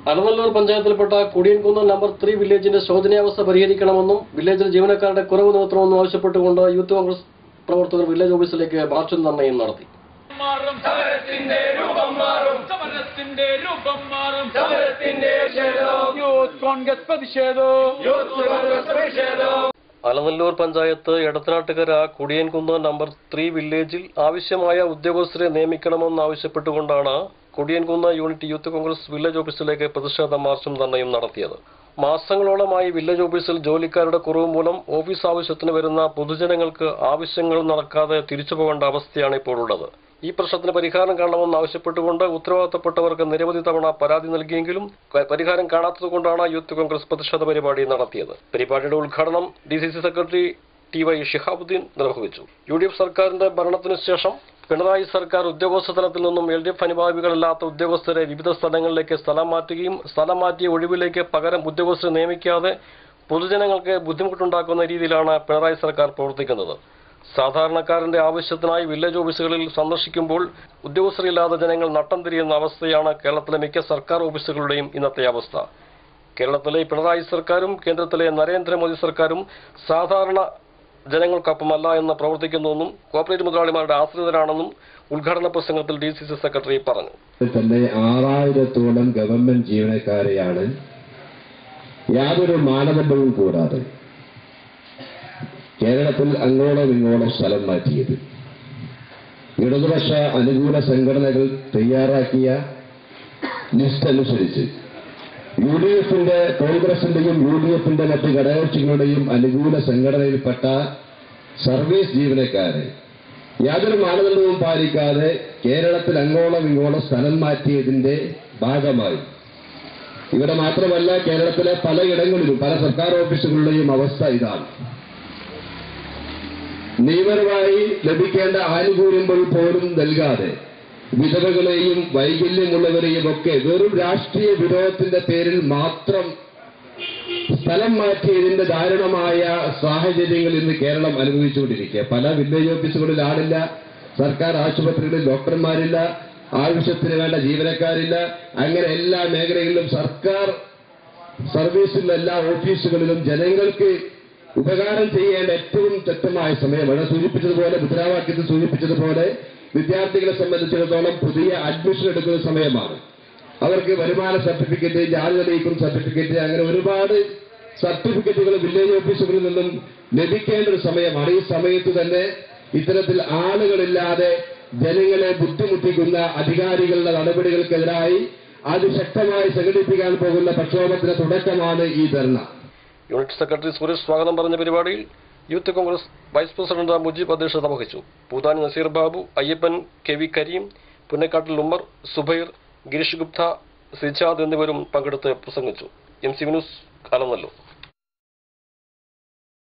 Alanallur പഞ്ചായത്തിൽപ്പെട്ട കുടിയൻകുന്ന് number 3 വില്ലേജിന്റെ ശോചനീയാവസ്ഥ പരിഹരിക്കണമെന്നും വില്ലേജിൽ ജീവനക്കാരുടെ കുറവ് നിർത്തണമെന്നും ആവശ്യപ്പെട്ടുകൊണ്ട് യൂത്ത് കോൺഗ്രസ് പ്രവർത്തകർ വില്ലേജ് ഓഫീസിലേക്ക് മാർച്ചും ധർണയും നടത്തി. അലനല്ലൂർ പഞ്ചായത്ത് എടത്തനാട്ടുകര കുടിയൻകുന്ന് നമ്പർ 3 വില്ലേജിൽ ആവശ്യമായ ഉദ്യോഗസ്ഥരെ നിയമിക്കണമെന്നാവശ്യപ്പെട്ടുകൊണ്ടാണ് കുടിയൻകുന്ന് യൂണിറ്റ് യൂത്ത് കോൺഗ്രസ് വില്ലേജ് ഓഫീസിലേക്ക് പ്രതിഷേധ മാർച്ചും ധർണയും നടത്തിയത്. മാസങ്ങളോളമായി വില്ലേജ് ഓഫീസിൽ ജോലിക്കാരുടെ കുറവ് മൂലം ഓഫീസ് ആവശ്യത്തിന് വരുന്ന പൊതുജനങ്ങൾക്ക് ആവശ്യങ്ങൾ നടക്കാതെ തിരിച്ചു പോകേണ്ട അവസ്ഥയാണ് ഇപ്പോൾ ഉള്ളത്. ഈ പ്രശ്നത്തിന് പരിഹാരം കാണണമെന്ന് ആവശ്യപ്പെട്ടുകൊണ്ട് ഉത്തരവാദിത്തപ്പെട്ടവർക്ക് നിരവധി തവണ പരാതി നൽകിയെങ്കിലും പരിഹാരം കാണാത്തതുകൊണ്ടാണ് യൂത്ത് കോൺഗ്രസ് പ്രതിഷേധ പരിപാടി നടത്തിയത്. പരിപാടിയുടെ ഉദ്ഘാടനം DCC സെക്രട്ടറി TY ഷിഹാബുദ്ദീൻ നിർവഹിച്ചു. UDF സർക്കാരിന്റെ ഭരണത്തിനു ശേഷം പിണറായി സർക്കാർ ഉദ്യോഗസ്ഥ തലത്തിൽ നിന്നും LDF അനുഭാവികളല്ലാത്ത ഉദ്യോഗസ്ഥരെ വിവിധ സ്ഥലങ്ങളിലേക്ക് സ്ഥലം മാറ്റുകയും സ്ഥലം മാറ്റിയ ഒഴിവിലേക്ക് പകരം ഉദ്യോഗസ്ഥരെ നിയമിക്കാതെ പൊതുജനങ്ങൾക്ക് ബുദ്ധിമുട്ടുണ്ടാക്കുന്ന രീതിയിലാണ് പിണറായി സർക്കാർ പ്രവർത്തിക്കുന്നത്. സാധാരണക്കാരന്റെ ആവശ്യത്തിനായി വില്ലേജ് ഓഫീസുകളിൽ സന്ദർശിക്കുമ്പോൾ ഉദ്യോഗസ്ഥരില്ലാതെ ജനങ്ങൾ നട്ടം തിരിയുന്ന അവസ്ഥയാണ് കേരളത്തിലെ മിക്ക സർക്കാർ ഓഫീസുകളുടെയും ഇന്നത്തെ അവസ്ഥ. കേരളത്തിലെ പിണറായി സർക്കാരും കേന്ദ്രത്തിലെ നരേന്ദ്രമോദി സർക്കാരും സാധാരണ ജനങ്ങൾക്കൊപ്പമല്ല എന്ന് പ്രവർത്തിക്കുന്നുവെന്നും കോർപ്പറേറ്റ് മുതലാളിമാരുടെ ആശ്രിതരാണെന്നും ഉദ്ഘാടന പ്രസംഗത്തിൽ DCC സെക്രട്ടറി പറഞ്ഞു. തന്നെ 6000-ഓളം ഗവൺമെന്റ് ജീവനക്കാരെയാണ് യാതൊരു മാനദണ്ഡവും കൂടാതെ കേരളത്തിൽ അങ്ങോളം ഇങ്ങോളം സ്ഥലം മാറ്റിയത്. ഇടതുപക്ഷ അനുകൂല സംഘടനകൾ തയ്യാറാക്കിയ ലിസ്റ്റ് അനുസരിച്ച് UDFന്റെ കോൺഗ്രസിന്റെയും UDFന്റെ മറ്റ് ഘടകകക്ഷികളുടെയും അനുകൂല സംഘടനയിൽപ്പെട്ട സർവീസ് ജീവനക്കാരെ യാതൊരു മാനദണ്ഡവും പാലിക്കാതെ കേരളത്തിൽ അങ്ങോളം ഇങ്ങോളം സ്ഥലം മാറ്റിയതിന്റെ ഭാഗമായി ഇവിടെ മാത്രമല്ല കേരളത്തിലെ പലയിടങ്ങളിലും പല സർക്കാർ ഓഫീസുകളുടെയും അവസ്ഥ ഇതാണ്. നിയമപരമായി ലഭിക്കേണ്ട ആനുകൂല്യങ്ങൾ പോലും നൽകാതെ വിധവകളെയും വൈകല്യമുള്ളവരെയും ഒക്കെ വെറും രാഷ്ട്രീയ വിരോധത്തിന്റെ പേരിൽ മാത്രം സ്ഥലം മാറ്റിയതിന്റെ ദാരുണമായ സാഹചര്യങ്ങൾ ഇന്ന് കേരളം അനുഭവിച്ചുകൊണ്ടിരിക്കുക. പല വില്ലേജ് ഓഫീസുകളിൽ ആളില്ല, സർക്കാർ ആശുപത്രികളിൽ ഡോക്ടർമാരില്ല, ആവശ്യത്തിന് വേണ്ട ജീവനക്കാരില്ല. അങ്ങനെ എല്ലാ മേഖലകളിലും സർക്കാർ സർവീസിലുള്ള എല്ലാ ഓഫീസുകളിലും ജനങ്ങൾക്ക് ഉപകാരം ചെയ്യേണ്ട ഏറ്റവും തെറ്റമായ സമയമാണ്. സൂചിപ്പിച്ചതുപോലെ മുദ്രാവാക്യത്തിൽ സൂചിപ്പിച്ചതുപോലെ വിദ്യാർത്ഥികളെ സംബന്ധിച്ചിടത്തോളം പുതിയ അഡ്മിഷൻ എടുക്കുന്ന സമയമാണ്. അവർക്ക് വരുമാന സർട്ടിഫിക്കറ്റ്, ജാതി തെളിയിക്കുന്ന സർട്ടിഫിക്കറ്റ്, അങ്ങനെ ഒരുപാട് സർട്ടിഫിക്കറ്റുകൾ വില്ലേജ് ഓഫീസുകളിൽ നിന്നും ലഭിക്കേണ്ട ഒരു സമയമാണ്. ഈ സമയത്ത് തന്നെ ഇത്തരത്തിൽ ആളുകളില്ലാതെ ജനങ്ങളെ ബുദ്ധിമുട്ടിക്കുന്ന അധികാരികളുടെ നടപടികൾക്കെതിരായി അതിശക്തമായി സംഘടിപ്പിക്കാൻ പോകുന്ന പ്രക്ഷോഭത്തിന് തുടക്കമാണ് ഈ ധർണ. യൂണിറ്റ് സെക്രട്ടറി സുരേഷ് സ്വാഗതം പറഞ്ഞ പരിപാടിയിൽ youth Congress vice president Mujeeb അധ്യക്ഷത വഹിച്ചു. പൂതാനി നസീർ ബാബു, അയ്യപ്പൻ, KV കരീം, പുന്നക്കാട്ടിൽ ഉമ്മർ, സുബൈർ, ഗിരീഷ് ഗുപ്ത, സിജാദ് എന്നിവരും പങ്കെടുത്ത് പ്രസംഗിച്ചു. MC വിനൂസ്, അലനല്ലൂർ.